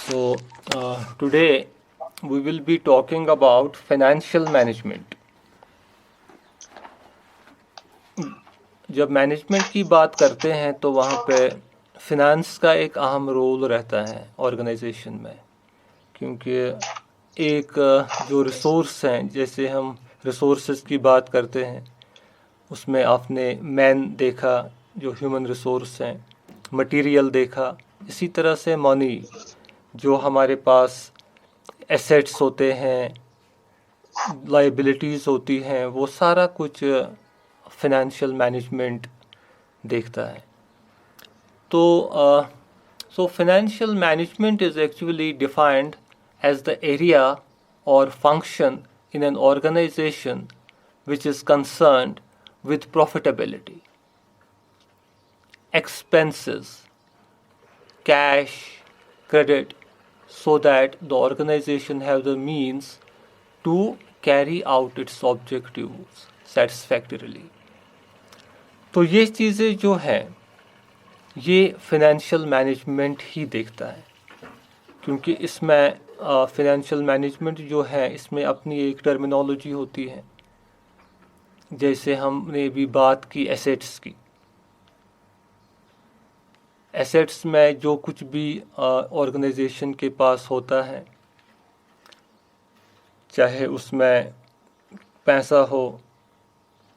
Today we will be talking about financial management. जब management की बात करते हैं तो वहाँ पे फिनेंस का एक अहम रोल रहता है ऑर्गेनाइजेशन में, क्योंकि एक जो रिसोर्स हैं, जैसे हम रिसोर्सेज की बात करते हैं उसमें आपने मैन देखा जो ह्यूमन रिसोर्स हैं, मटेरियल देखा, इसी तरह से मनी जो हमारे पास एसेट्स होते हैं, लाइबिलिटीज़ होती हैं, वो सारा कुछ फिनेंशियल मैनेजमेंट देखता है. So financial management is actually defined as the area or function in an organization which is concerned with profitability, expenses, cash, credit, so that the organization have the means to carry out its objectives satisfactorily. तो ये चीज़ें जो हैं ये financial management ही देखता है, क्योंकि इसमें फिनेंशियल मैनेजमेंट जो है इसमें अपनी एक टर्मिनोलॉजी होती है. जैसे हमने भी बात की एसेट्स की. एसेट्स में जो कुछ भी ऑर्गेनाइजेशन के पास होता है, चाहे उसमें पैसा हो,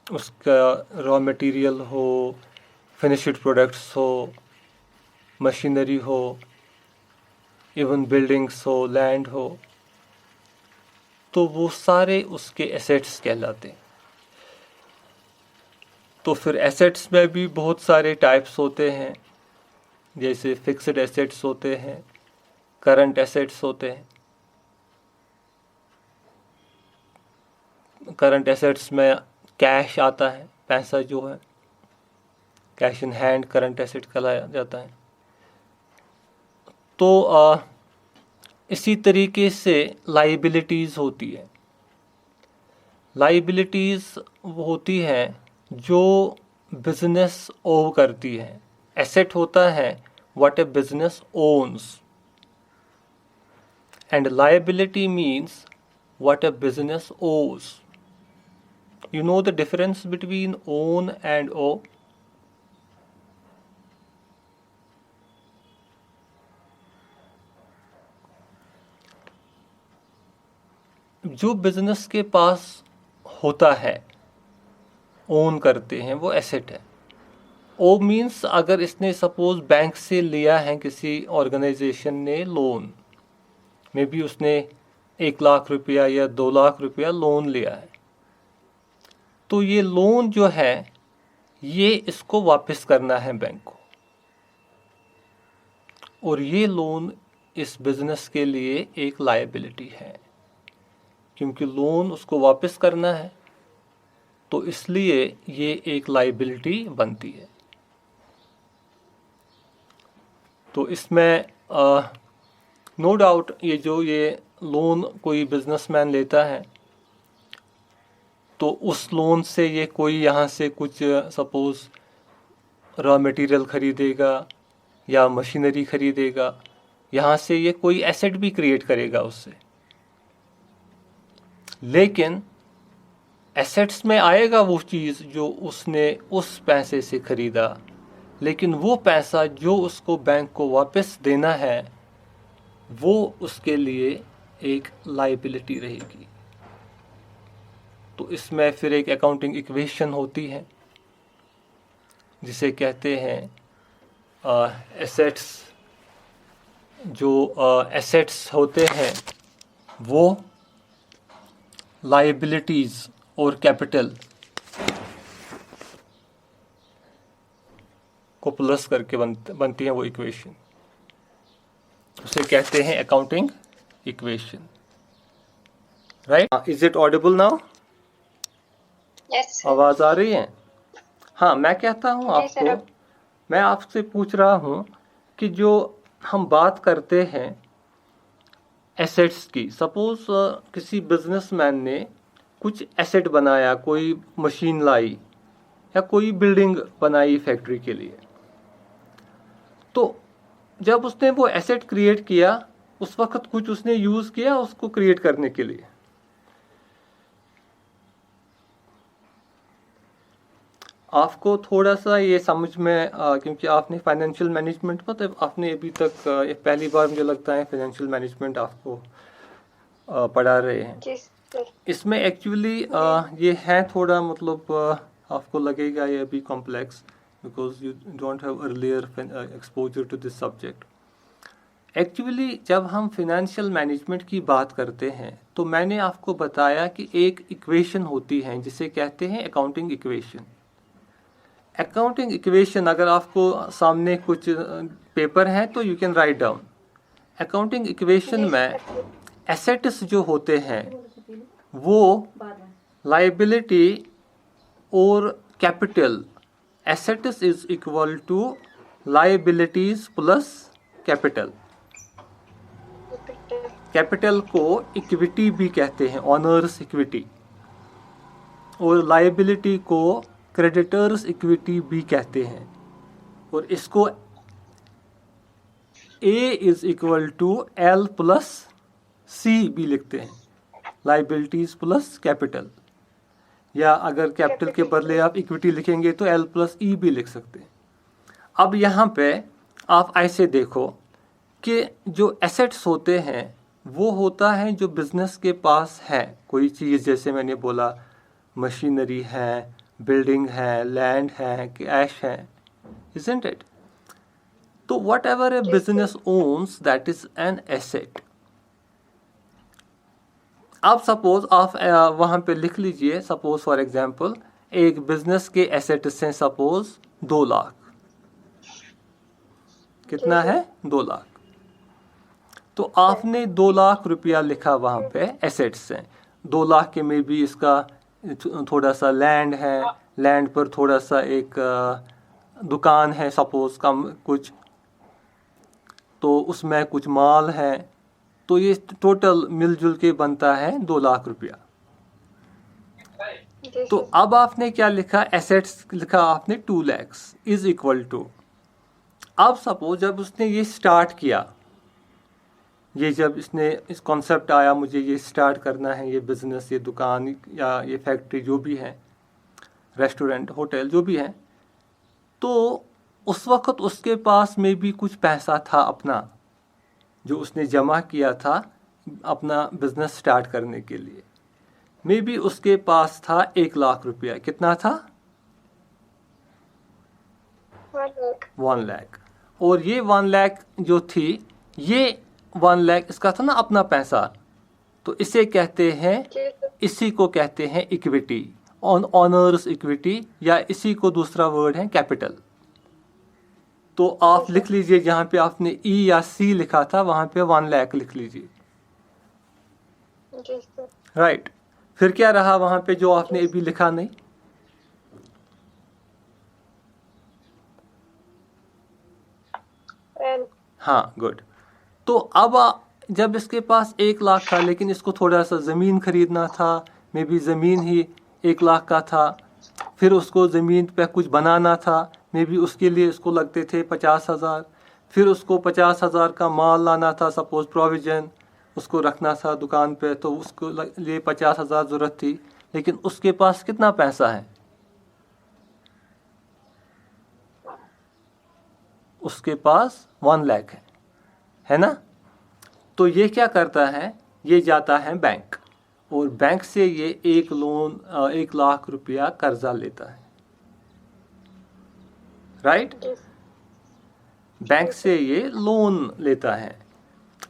उसका रॉ मटेरियल हो, फिनिश्ड प्रोडक्ट्स हो, मशीनरी हो, इवन बिल्डिंग्स हो, लैंड हो, तो वो सारे उसके एसेट्स कहलाते हैं. तो फिर एसेट्स में भी बहुत सारे टाइप्स होते हैं, जैसे फिक्स्ड एसेट्स होते हैं, करंट एसेट्स होते हैं. करंट एसेट्स में कैश आता है, पैसा जो है cash in hand current asset कहलाया जाता है. तो इसी तरीके से लाइबिलिटीज़ होती है. लाइबिलिटीज़ होती हैं जो बिजनेस ओव करती है. एसेट होता है what a business owns, and liability means what a business owes. You know the difference between own and owe? जो बिजनेस के पास होता है, ओन करते हैं, वो एसेट है. ओ मीन्स अगर इसने सपोज बैंक से लिया है, किसी ऑर्गेनाइजेशन ने लोन, मे बी उसने 1 लाख रुपया या 2 लाख रुपया लोन लिया है, तो ये लोन जो है ये इसको वापस करना है बैंक को, और ये लोन इस बिजनेस के लिए एक लायबिलिटी है, क्योंकि लोन उसको वापस करना है, तो इसलिए ये एक लायबिलिटी बनती है. तो इसमें नो डाउट ये लोन कोई बिजनेसमैन लेता है, तो उस लोन से ये कोई यहाँ से कुछ सपोज रॉ मटेरियल खरीदेगा या मशीनरी खरीदेगा, यहाँ से ये कोई एसेट भी क्रिएट करेगा उससे. लेकिन एसेट्स में आएगा वो चीज़ जो उसने उस पैसे से खरीदा, लेकिन वो पैसा जो उसको बैंक को वापस देना है वो उसके लिए एक लायबिलिटी रहेगी. तो इसमें फिर एक अकाउंटिंग इक्वेशन होती है जिसे कहते हैं एसेट्स. जो एसेट्स होते हैं वो लायबिलिटीज़ और कैपिटल को प्लस करके बनती है वो इक्वेशन. उसे कहते हैं accounting equation. Right? Is it Audible now? Yes. आवाज़ आ रही है? हाँ, मैं कहता हूँ आपको, मैं आपसे पूछ रहा हूँ कि जो हम बात करते हैं एसेट्स की, सपोज किसी बिजनेसमैन ने कुछ एसेट बनाया, कोई मशीन लाई या कोई बिल्डिंग बनाई फैक्ट्री के लिए, तो जब उसने वो एसेट क्रिएट किया उस वक्त कुछ उसने यूज किया उसको क्रिएट करने के लिए। आपको थोड़ा सा ये समझ में क्योंकि आपने फाइनेंशियल मैनेजमेंट मतलब आपने अभी तक ये पहली बार मुझे लगता है फाइनेंशियल मैनेजमेंट आपको पढ़ा रहे हैं। जी सर। इसमें एक्चुअली ये है थोड़ा मतलब आपको लगेगा ये अभी complex because you don't have earlier exposure to this subject. Actually जब हम फाइनेंशियल मैनेजमेंट की बात करते हैं तो मैंने आपको बताया कि एक इक्वेशन होती है जिसे कहते हैं अकाउंटिंग इक्वेशन। अकाउंटिंग इक्वेशन अगर आपको सामने कुछ पेपर है तो you can write down. Accounting equation में एसेट्स जो होते हैं वो लाइबिलिटी और capital, assets is equal to liabilities plus capital. Capital को इक्विटी भी कहते हैं, ऑनर्स इक्विटी, और लाइबिलिटी को क्रेडिटर्स इक्विटी भी कहते हैं। और इसको A is equal to L plus C भी लिखते हैं, लाइबिलिटीज प्लस कैपिटल, या अगर कैपिटल के बदले आप इक्विटी लिखेंगे तो L प्लस E भी लिख सकते हैं। अब यहाँ पे आप ऐसे देखो कि जो एसेट्स होते हैं वो होता है जो बिजनेस के पास है, कोई चीज़ जैसे मैंने बोला मशीनरी है, बिल्डिंग है, लैंड है, कैश है, isn't it? तो whatever a business owns that is an asset। अब सपोज आप वहाँ पे लिख लीजिए, सपोज फॉर एग्जांपल एक बिजनेस के एसेट्स हैं सपोज 2 लाख। कितना है? 2 लाख। तो आपने 2 लाख रुपया लिखा वहाँ पे एसेट्स हैं। 2 लाख के में भी इसका थोड़ा सा लैंड है, लैंड पर थोड़ा सा एक दुकान है सपोज कम कुछ, तो उसमें कुछ माल है, तो ये टोटल मिलजुल के बनता है 2 लाख रुपया। तो अब आपने क्या लिखा? एसेट्स लिखा आपने 2 lakhs इज इक्वल टू। अब सपोज जब उसने ये स्टार्ट किया, ये जब इसने इस कॉन्सेप्ट आया मुझे ये स्टार्ट करना है, ये बिजनेस, ये दुकान या ये फैक्ट्री जो भी है, रेस्टोरेंट, होटल जो भी है, तो उस वक्त उसके पास में भी कुछ पैसा था अपना जो उसने जमा किया था अपना बिजनेस स्टार्ट करने के लिए। मे बी उसके पास था 1 लाख रुपया। कितना था? 1 लाख। और ये 1 लाख जो थी, ये 1 लाख इसका था ना अपना पैसा, तो इसे कहते हैं, इसी को कहते हैं इक्विटी, ऑनर्स इक्विटी, या इसी को दूसरा वर्ड है कैपिटल। तो आप लिख लीजिए जहाँ पे आपने E या C लिखा था वहाँ पे 1 लाख लिख लीजिए। राइट। फिर क्या रहा वहाँ पे जो आपने अभी लिखा नहीं? हाँ, गुड। तो अब जब इसके पास 1 लाख था लेकिन इसको थोड़ा सा ज़मीन खरीदना था, मे बी ज़मीन ही 1 लाख का था, फिर उसको ज़मीन पे कुछ बनाना था, मे बी उसके लिए उसको लगते थे 50,000, फिर उसको 50,000 का माल लाना था, सपोज प्रोविजन उसको रखना था दुकान पे, तो उसको लिए 50,000 ज़रूरत थी, लेकिन उसके पास कितना पैसा है? उसके पास 1 लाख है ना? तो ये क्या करता है? ये जाता है बैंक, और बैंक से ये 1 लाख रुपया कर्जा लेता है। राइट? बैंक से ये लोन लेता है।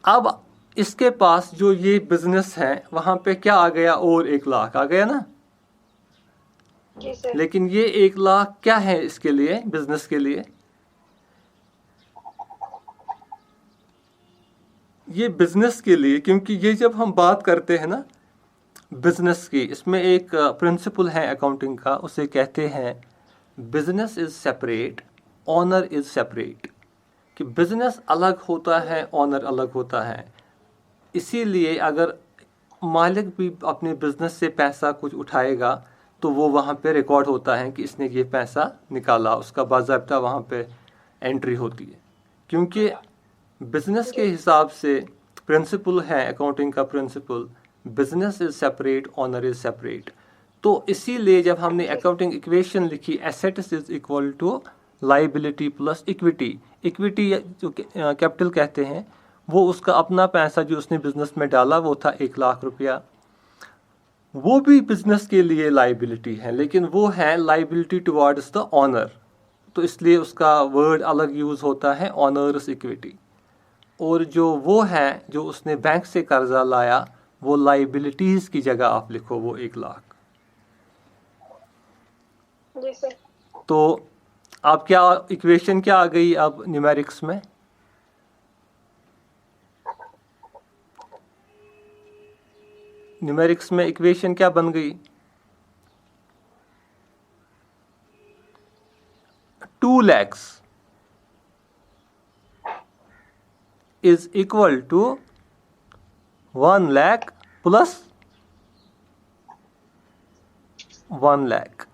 अब इसके पास जो ये बिजनेस है वहां पे क्या आ गया? और 1 लाख आ गया ना? जी सर। लेकिन ये 1 लाख क्या है इसके लिए, बिजनेस के लिए? ये बिजनेस के लिए, क्योंकि ये जब हम बात करते हैं ना बिजनेस की, इसमें एक प्रिंसिपल है अकाउंटिंग का, उसे कहते हैं business is separate, owner is separate. कि बिजनेस अलग होता है, ऑनर अलग होता है। इसीलिए अगर मालिक भी अपने बिजनेस से पैसा कुछ उठाएगा तो वो वहाँ पे रिकॉर्ड होता है कि इसने ये पैसा निकाला, उसका बाज़ाब्ता वहाँ पे एंट्री होती है। क्योंकि बिजनेस के हिसाब से प्रिंसिपल है अकाउंटिंग का principle, business is separate, owner is separate. तो इसीलिए जब हमने अकाउंटिंग इक्वेशन लिखी assets is equal to liability plus equity, equity जो कैपिटल कहते हैं, वो उसका अपना पैसा जो उसने बिजनेस में डाला वो था 1,00,000 रुपया। वो भी बिजनेस के लिए लाइबिलिटी है, लेकिन वो है लाइबिलिटी टुवर्ड्स द ऑनर, तो इसलिए उसका वर्ड अलग यूज़ होता है ऑनर्स इक्विटी। और जो वो है जो उसने बैंक से कर्जा लाया, वो लाइबिलिटीज़ की जगह आप लिखो वो 1,00,000। जी सर। तो आप क्या इक्वेशन क्या आ गई अब न्यूमेरिक्स में? न्यूमेरिक्स में इक्वेशन क्या बन गई? 2 lakhs is equal to 1 lakh plus 1 lakh.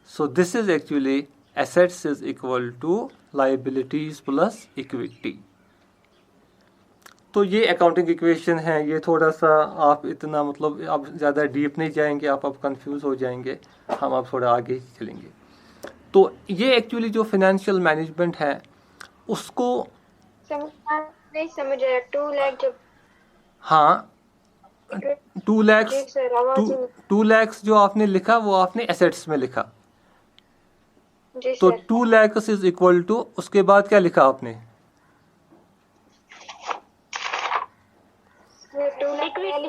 So this is actually assets is equal to liabilities plus equity. तो ये अकाउंटिंग इक्वेशन है। ये थोड़ा सा आप इतना मतलब आप ज़्यादा डीप नहीं जाएंगे, आप कंफ्यूज हो जाएंगे, हम आप थोड़ा आगे चलेंगे। तो ये एक्चुअली जो फाइनेंशियल मैनेजमेंट है उसको नहीं समझ आया। 2 लाख जब, हाँ 2 lakhs, 2 lakhs जो आपने लिखा वो आपने एसेट्स में लिखा। जी तो sir. 2 lakhs is equal to, उसके बाद क्या लिखा आपने? 2 lakh 1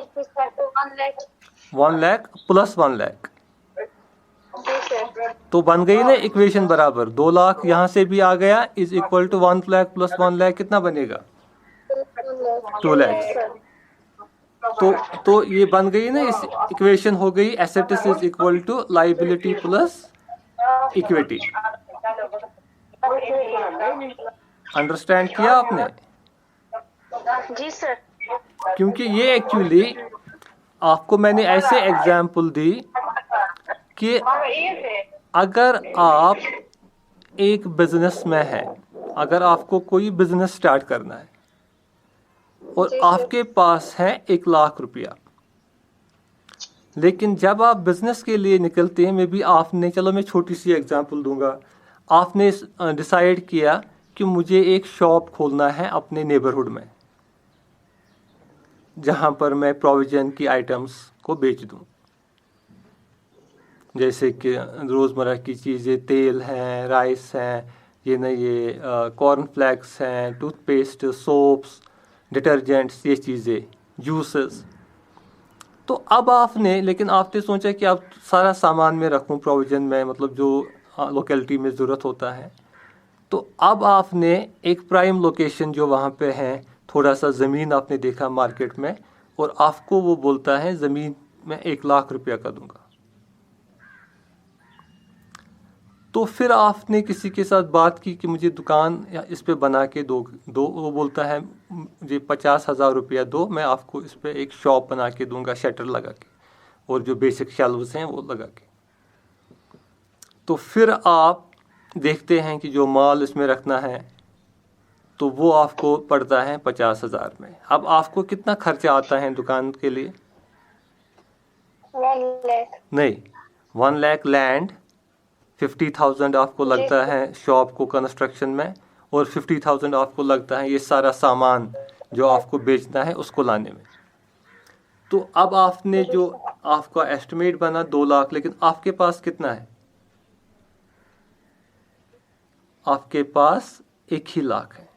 lakh 1 lakh plus 1 lakh। जी सर। तो बन गई ना इक्वेशन बराबर। 2 लाख यहाँ से भी आ गया, is equal to 1 lakh plus 1 lakh, कितना बनेगा? 2 lakhs। तो ये बन गई ना, इस इक्वेशन हो गई assets is equal to liability plus equity. Understand किया आपने? जी सर। क्योंकि ये एक्चुअली आपको मैंने ऐसे एग्जाम्पल दी कि अगर आप एक बिजनेस में हैं, अगर आपको कोई बिजनेस स्टार्ट करना है और आपके पास है 1,00,000 रुपया, लेकिन जब आप बिजनेस के लिए निकलते हैं, मे बी आपने, चलो मैं छोटी सी एग्जांपल दूंगा, आपने डिसाइड किया कि मुझे एक शॉप खोलना है अपने नेबरहुड में जहां पर मैं प्रोविजन की आइटम्स को बेच दूं, जैसे कि रोज़मर्रा की चीज़ें, तेल हैं, राइस हैं, ये कॉर्नफ्लेक्स हैं, टूथपेस्ट, सोप्स, डिटर्जेंट्स, ये चीज़ें, जूसेस। तो अब आपने, लेकिन आपने सोचा कि आप सारा सामान में रखूं प्रोविज़न में, मतलब जो लोकेलिटी में ज़रूरत होता है। तो अब आपने एक प्राइम लोकेशन जो वहाँ पे है, थोड़ा सा ज़मीन आपने देखा मार्केट में, और आपको वो बोलता है ज़मीन मैं 1,00,000 रुपया का दूंगा। तो फिर आपने किसी के साथ बात की कि मुझे दुकान या इस पे बना के दो। वो बोलता है मुझे 50,000 रुपया दो, मैं आपको इस पे एक शॉप बना के दूंगा, शटर लगा के, और जो बेसिक शेल्व्स हैं वो लगा के। तो फिर आप देखते हैं कि जो माल इसमें रखना है तो वो आपको पड़ता है 50,000 में। अब आपको कितना खर्चा आता है दुकान के लिए? 1 लाख नहीं, 1 लाख लैंड, 50,000 आपको लगता है शॉप को कंस्ट्रक्शन में, और 50,000 आपको लगता है ये सारा सामान जो आपको बेचना है उसको लाने में। तो अब आपने जो आपका एस्टिमेट बना 2 लाख, लेकिन आपके पास कितना है? आपके पास 1,00,000 है।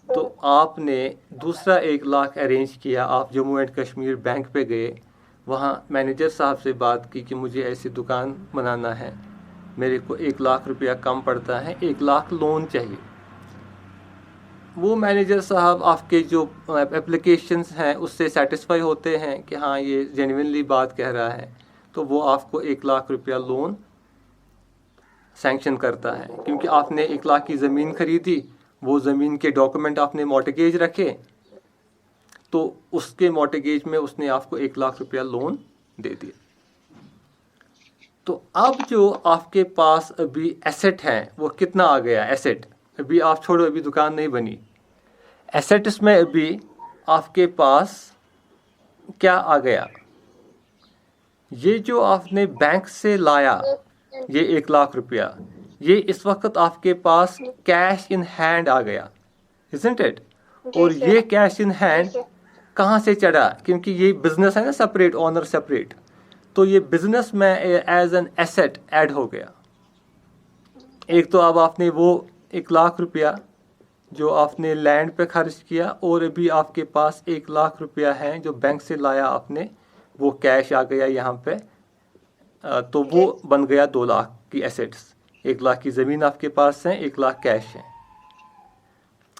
तो आपने दूसरा 1,00,000 अरेंज किया। आप जम्मू एंड कश्मीर बैंक पे गए, वहाँ मैनेजर साहब से बात की कि मुझे ऐसी दुकान बनाना है, मेरे को 1,00,000 रुपया कम पड़ता है, 1,00,000 लोन चाहिए। वो मैनेजर साहब आपके जो एप्लीकेशंस हैं उससे सेटिस्फाई होते हैं कि हाँ ये जेन्युइनली बात कह रहा है, तो वो आपको 1,00,000 रुपया लोन सैंक्शन करता है। क्योंकि आपने 1,00,000 की ज़मीन खरीदी, वो ज़मीन के डॉक्यूमेंट आपने मॉर्टगेज रखे, तो उसके मॉर्टगेज में उसने आपको 1,00,000 रुपया लोन दे दिया। तो अब जो आपके पास अभी एसेट है वो कितना आ गया? एसेट अभी आप छोड़ो, अभी दुकान नहीं बनी। एसेट्स में अभी आपके पास क्या आ गया? ये जो आपने बैंक से लाया, ये 1,00,000 रुपया, ये इस वक्त आपके पास कैश इन हैंड आ गया, isn't it? जी और सर। ये कैश इन जी हैंड सर। कहाँ से चढ़ा? क्योंकि ये बिजनेस है ना, सेपरेट ओनर सेपरेट, तो ये बिजनेस में एज एन एसेट ऐड हो गया। एक तो अब आपने वो 1,00,000 रुपया जो आपने लैंड पे खर्च किया, और अभी आपके पास 1,00,000 रुपया है जो बैंक से लाया आपने, वो कैश आ गया यहाँ पे। तो वो बन गया 2,00,000 की एसेट्स। 1,00,000 की ज़मीन आपके पास है, 1,00,000 कैश है।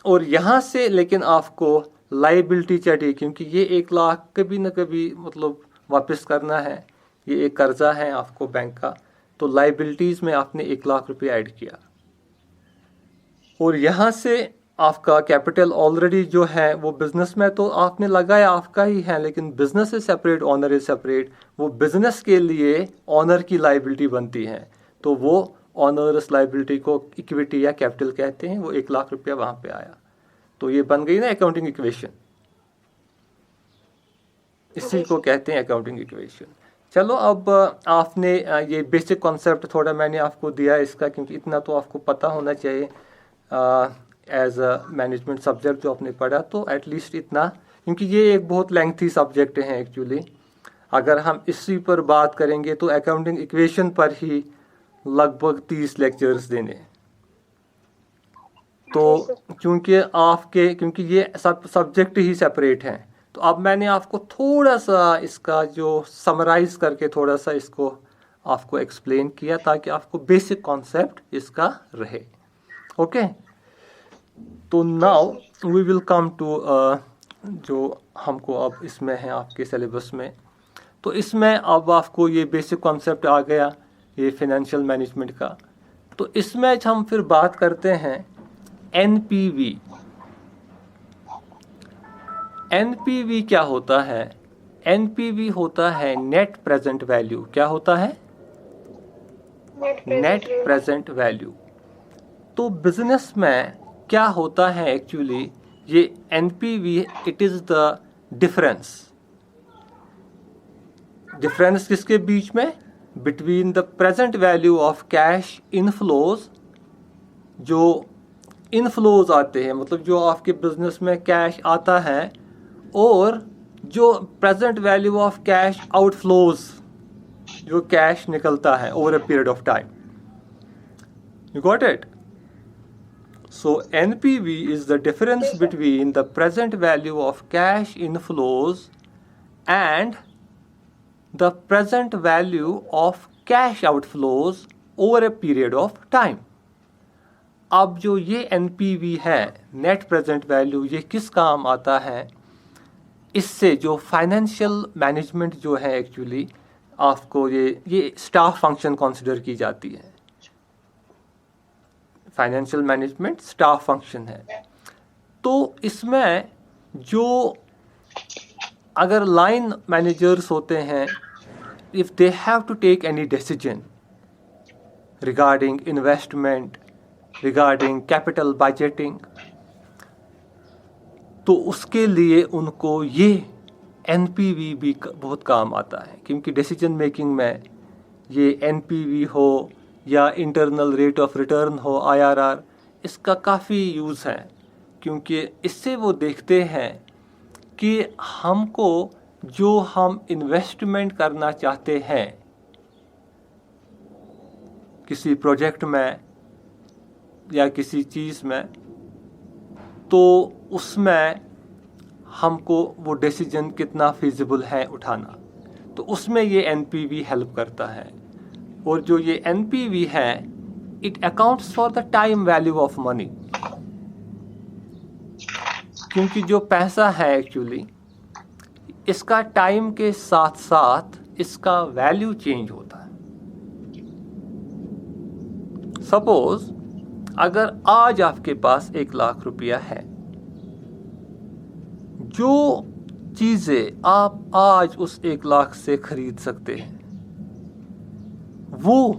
और यहाँ से लेकिन आपको लाइबिलिटी चढ़ी, क्योंकि ये 1,00,000 कभी ना कभी मतलब वापस करना है, ये एक कर्जा है आपको बैंक का, तो लाइबिलिटीज़ में आपने 1,00,000 रुपया ऐड किया। और यहाँ से आपका कैपिटल ऑलरेडी जो है वो बिजनेस में तो आपने लगाया, आपका ही है, लेकिन business is separate, owner is separate. वो बिजनेस के लिए ऑनर की लाइबिलिटी बनती है, तो वो ऑनरस लाइबिलिटी को इक्विटी या कैपिटल कहते हैं। वो 1,00,000 रुपया वहाँ पे आया, तो ये बन गई ना अकाउंटिंग इक्वेशन। इसी को कहते हैं अकाउंटिंग इक्वेशन। चलो, अब आपने ये बेसिक कॉन्सेप्ट थोड़ा मैंने आपको दिया इसका, क्योंकि इतना तो आपको पता होना चाहिए एज अ मैनेजमेंट सब्जेक्ट जो आपने पढ़ा, तो एटलीस्ट इतना, क्योंकि ये एक बहुत लेंथी सब्जेक्ट है एक्चुअली। अगर हम इसी पर बात करेंगे तो अकाउंटिंग इक्वेशन पर ही लगभग 30 लेक्चर्स देने। तो क्योंकि ये सब सब्जेक्ट ही सेपरेट हैं, तो अब मैंने आपको थोड़ा सा इसका जो समराइज करके थोड़ा सा इसको आपको एक्सप्लेन किया, ताकि आपको बेसिक कॉन्सेप्ट इसका रहे। ओके, तो now we will come to जो हमको अब इसमें है आपके सिलेबस में। तो इसमें अब आपको ये बेसिक कॉन्सेप्ट आ गया, ये फाइनेंशियल मैनेजमेंट का। तो इसमें हम फिर बात करते हैं एनपीवी। एनपीवी क्या होता है? एनपीवी होता है नेट प्रेजेंट वैल्यू। क्या होता है? Net present value. तो बिजनेस में क्या होता है एक्चुअली, ये NPV it is the difference. Difference किसके बीच में? Between the present value of cash inflows, जो इनफ्लोज आते हैं, मतलब जो आपके बिजनेस में कैश आता है, और जो present value of cash outflows, जो कैश निकलता है over a period of time. You got it? So NPV is the difference between the present value of cash inflows and the present value of cash outflows over a period of time. अब जो ये NPV है, net present value, ये किस काम आता है? इससे जो फाइनेंशियल मैनेजमेंट जो है एक्चुअली आपको ये स्टाफ फंक्शन कंसिडर की जाती है। फाइनेंशियल मैनेजमेंट स्टाफ फंक्शन है। तो इसमें जो अगर लाइन मैनेजर्स होते हैं, if they have to take any decision regarding investment, regarding capital budgeting, तो उसके लिए उनको ये एनपीवी भी बहुत काम आता है, क्योंकि डिसीजन मेकिंग में ये एनपीवी हो या इंटरनल रेट ऑफ रिटर्न हो, आईआरआर, इसका काफ़ी यूज़ है, क्योंकि इससे वो देखते हैं कि हमको जो हम इन्वेस्टमेंट करना चाहते हैं किसी प्रोजेक्ट में या किसी चीज़ में, तो उसमें हमको वो डिसीजन कितना फिजिबल है उठाना, तो उसमें ये एनपीवी हेल्प करता है। और जो ये एनपीवी है, it accounts for the time value of money, क्योंकि जो पैसा है एक्चुअली इसका टाइम के साथ साथ इसका वैल्यू चेंज होता है। सपोज अगर आज आपके पास 1,00,000 रुपया है, जो चीजें आप आज उस 1,00,000 से खरीद सकते हैं, वो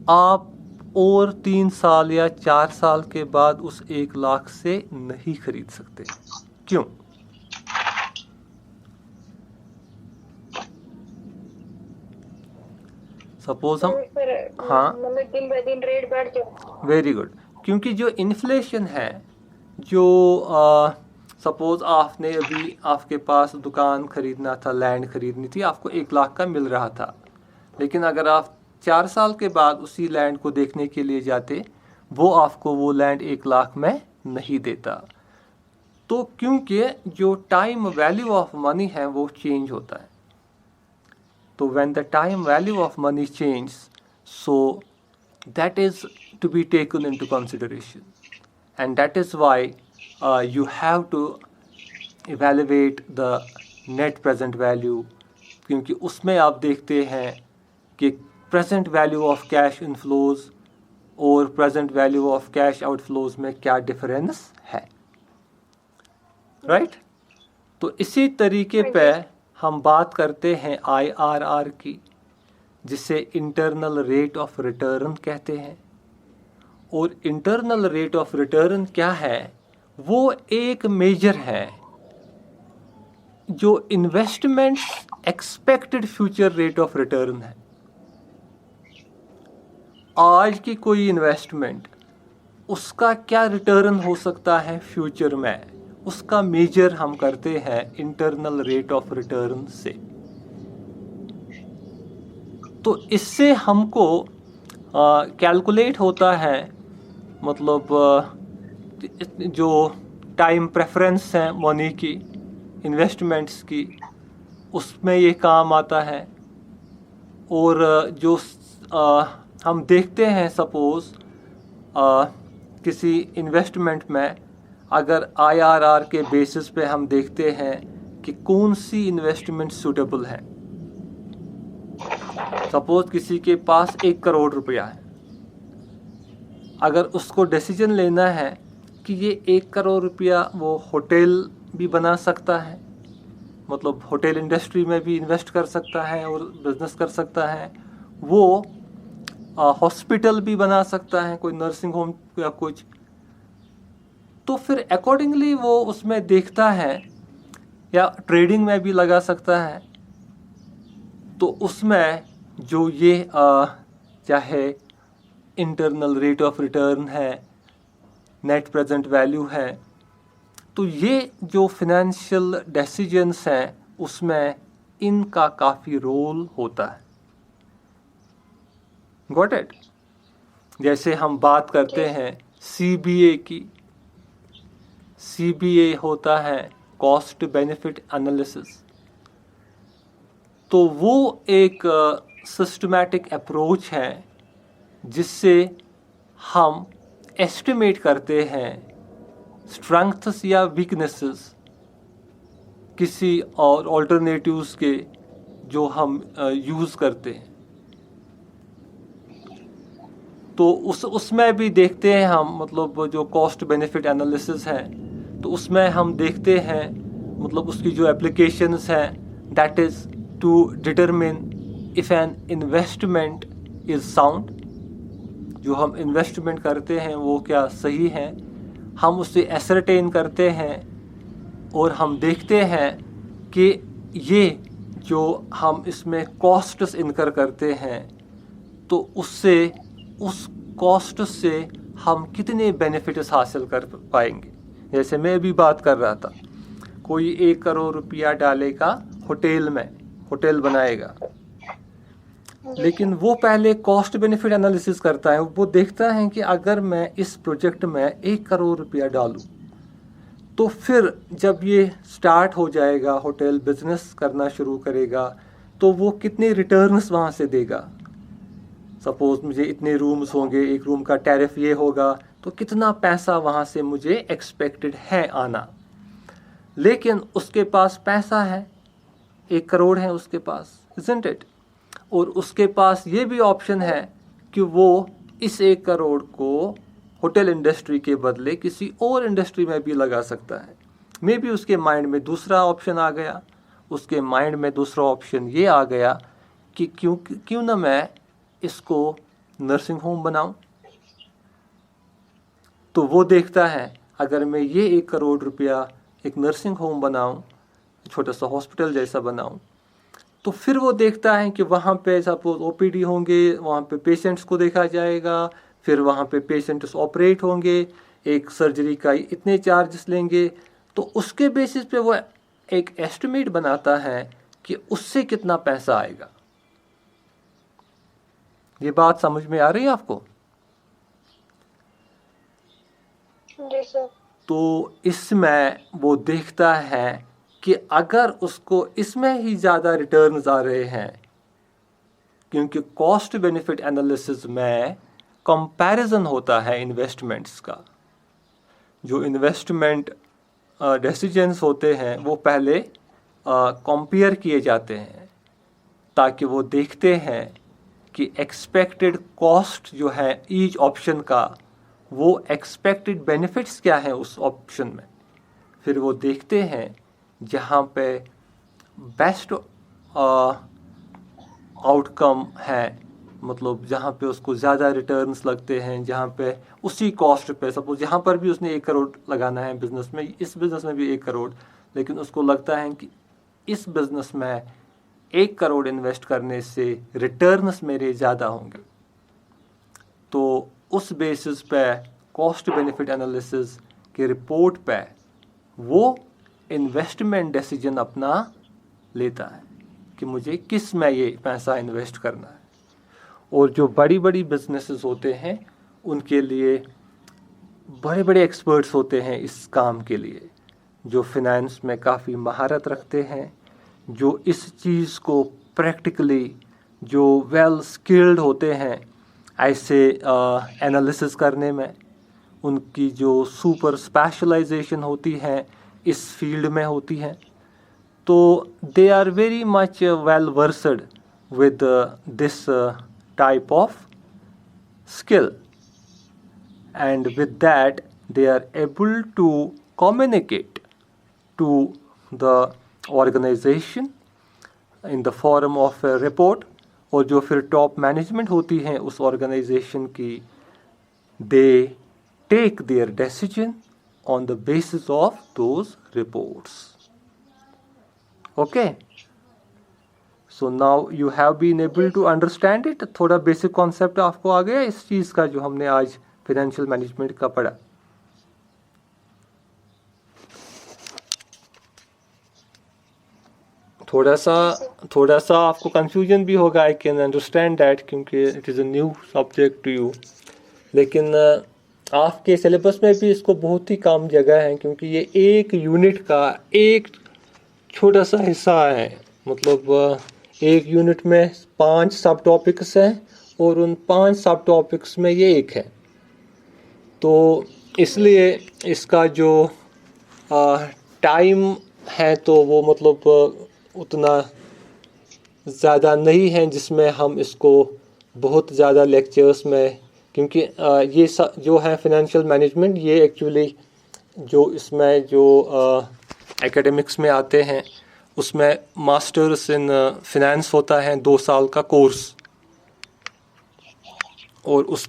आप और 3 साल या 4 साल के बाद उस 1 लाख से नहीं खरीद सकते? क्यों? सपोज हम, हाँ, मतलब दिन ब दिन रेट बढ़ जाए। Very good. क्योंकि जो इन्फ्लेशन है, जो सपोज आपने अभी, आपके पास दुकान खरीदना था, लैंड खरीदनी थी, आपको 1 लाख का मिल रहा था, लेकिन अगर आप 4 साल के बाद उसी लैंड को देखने के लिए जाते, वो आपको वो लैंड 1 लाख में नहीं देता। तो क्योंकि जो टाइम वैल्यू ऑफ मनी है वो चेंज होता है। तो when the time value of money change, so that is to be taken into consideration, and that is why you have to evaluate the net present value, क्योंकि उसमें आप देखते हैं कि present value of cash inflows और present value of cash outflows में क्या difference है, right? तो इसी तरीके पे हम बात करते हैं IRR की, जिसे इंटरनल रेट ऑफ रिटर्न कहते हैं। और इंटरनल रेट ऑफ रिटर्न क्या है? वो एक मेजर है जो investments expected future rate of return है। आज की कोई इन्वेस्टमेंट, उसका क्या रिटर्न हो सकता है फ्यूचर में, उसका मेजर हम करते हैं इंटरनल रेट ऑफ रिटर्न से। तो इससे हमको कैलकुलेट होता है, मतलब जो टाइम प्रेफरेंस है मनी की, इन्वेस्टमेंट्स की, उसमें ये काम आता है। और जो हम देखते हैं, सपोज किसी इन्वेस्टमेंट में अगर IRR के बेसिस पे हम देखते हैं कि कौन सी इन्वेस्टमेंट सूटेबल है। सपोज किसी के पास 1 करोड़ रुपया है, अगर उसको डिसीजन लेना है कि ये 1 करोड़ रुपया वो होटल भी बना सकता है, मतलब होटल इंडस्ट्री में भी इन्वेस्ट कर सकता है और बिजनेस कर सकता है, वो हॉस्पिटल भी बना सकता है, कोई नर्सिंग होम या कुछ, तो फिर अकॉर्डिंगली वो उसमें देखता है, या ट्रेडिंग में भी लगा सकता है। तो उसमें जो ये चाहे इंटरनल रेट ऑफ रिटर्न है, नेट प्रेजेंट वैल्यू है, तो ये जो फिनेंशियल डिसीजंस हैं उसमें इनका काफ़ी रोल होता है। Got it? जैसे हम बात करते हैं CBA की, CBA होता है कॉस्ट बेनिफिट एनालिसिस। तो वो एक सिस्टमैटिक अप्रोच है जिससे हम एस्टिमेट करते हैं स्ट्रेंथ्स या वीकनेसेस किसी और ऑल्टरनेटिव्स के जो हम यूज़ करते हैं। तो उसमें भी देखते हैं हम, मतलब जो कॉस्ट बेनिफिट एनालिसिस है, तो उसमें हम देखते हैं, मतलब उसकी जो एप्लीकेशंस हैं, that is to determine if an investment is sound. जो हम इन्वेस्टमेंट करते हैं वो क्या सही है, हम उसे एसरटेन करते हैं और हम देखते हैं कि ये जो हम इसमें कॉस्ट्स इनकर करते हैं, तो उससे, उस कॉस्ट से हम कितने बेनिफिट्स हासिल कर पाएंगे। जैसे मैं भी बात कर रहा था, कोई 1 करोड़ रुपया डालेगा होटल में, होटल बनाएगा, लेकिन वो पहले कॉस्ट बेनिफिट एनालिसिस करता है। वो देखता है कि अगर मैं इस प्रोजेक्ट में 1 करोड़ रुपया डालूं, तो फिर जब ये स्टार्ट हो जाएगा, होटल बिजनेस करना शुरू करेगा, तो वो कितने रिटर्न्स वहाँ से देगा। सपोज मुझे इतने रूम्स होंगे, एक रूम का टैरिफ ये होगा, तो कितना पैसा वहाँ से मुझे एक्सपेक्टेड है आना। लेकिन उसके पास पैसा है, 1 करोड़ है उसके पास, इज़न्ट इट? और उसके पास ये भी ऑप्शन है कि वो इस 1 करोड़ को होटल इंडस्ट्री के बदले किसी और इंडस्ट्री में भी लगा सकता है। मे बी उसके माइंड में दूसरा ऑप्शन आ गया, उसके माइंड में दूसरा ऑप्शन ये आ गया कि क्यों ना मैं इसको नर्सिंग होम बनाऊं, तो वो देखता है अगर मैं ये 1 करोड़ रुपया एक नर्सिंग होम बनाऊं, छोटा सा हॉस्पिटल जैसा बनाऊं, तो फिर वो देखता है कि वहाँ पे सपोज ओपीडी होंगे, वहाँ पे पेशेंट्स को देखा जाएगा, फिर वहाँ पे पेशेंट्स ऑपरेट होंगे, एक सर्जरी का इतने चार्जेस लेंगे। तो उसके बेसिस पे वो एक एस्टिमेट बनाता है कि उससे कितना पैसा आएगा। ये बात समझ में आ रही है आपको? जी सर। तो इसमें वो देखता है कि अगर उसको इसमें ही ज़्यादा रिटर्न्स आ रहे हैं, क्योंकि कॉस्ट बेनिफिट एनालिसिस में कंपैरिजन होता है इन्वेस्टमेंट्स का। जो इन्वेस्टमेंट डिसीजंस होते हैं वो पहले कंपेयर किए जाते हैं, ताकि वो देखते हैं कि एक्सपेक्टेड कॉस्ट जो है ईच ऑप्शन का, वो एक्सपेक्टेड बेनिफिट्स क्या है उस ऑप्शन में। फिर वो देखते हैं जहाँ पे बेस्ट आउटकम है, मतलब जहाँ पे उसको ज़्यादा रिटर्न्स लगते हैं, जहाँ पे उसी कॉस्ट पे, सपोज यहाँ पर भी उसने 1 करोड़ लगाना है बिजनेस में, इस बिज़नेस में भी 1 करोड़, लेकिन उसको लगता है कि इस बिज़नेस में 1 करोड़ इन्वेस्ट करने से रिटर्न्स मेरे ज़्यादा होंगे। तो उस बेसिस पे कॉस्ट बेनिफिट एनालिसिस की रिपोर्ट पे वो इन्वेस्टमेंट डिसीजन अपना लेता है कि मुझे किस में ये पैसा इन्वेस्ट करना है। और जो बड़ी बड़ी बिजनेसेस होते हैं उनके लिए बड़े बड़े एक्सपर्ट्स होते हैं इस काम के लिए, जो फिनेंस में काफ़ी महारत रखते हैं, जो इस चीज़ को प्रैक्टिकली, जो वेल स्किल्ड होते हैं ऐसे एनालिसिस करने में। उनकी जो सुपर स्पेशलाइजेशन होती है इस फील्ड में होती है, तो they are very much well versed with this type of skill, and with that they are able to communicate to the organization in the form of a report, और जो फिर टॉप मैनेजमेंट होती है उस ऑर्गेनाइजेशन की, they take their decision on the basis of those reports. Okay, so now you have been able to understand it. थोड़ा basic concept आपको आ गया इस चीज़ का जो हमने आज फाइनेंशियल मैनेजमेंट का पढ़ा। थोड़ा सा आपको कंफ्यूजन भी होगा, आई कैन अंडरस्टैंड दैट, क्योंकि it is a new subject to you. लेकिन आपके सिलेबस में भी इसको बहुत ही कम जगह है, क्योंकि ये एक यूनिट का एक छोटा सा हिस्सा है। मतलब एक यूनिट में 5 सब टॉपिक्स हैं और उन 5 सब टॉपिक्स में ये एक है। तो इसलिए इसका जो टाइम है तो वो मतलब उतना ज़्यादा नहीं है जिसमें हम इसको बहुत ज़्यादा लेक्चर्स में, क्योंकि ये जो है फाइनेंशियल मैनेजमेंट, ये एक्चुअली जो इसमें जो एकेडमिक्स में आते हैं उसमें मास्टर्स इन फिनेंस होता है 2 साल का कोर्स, और उस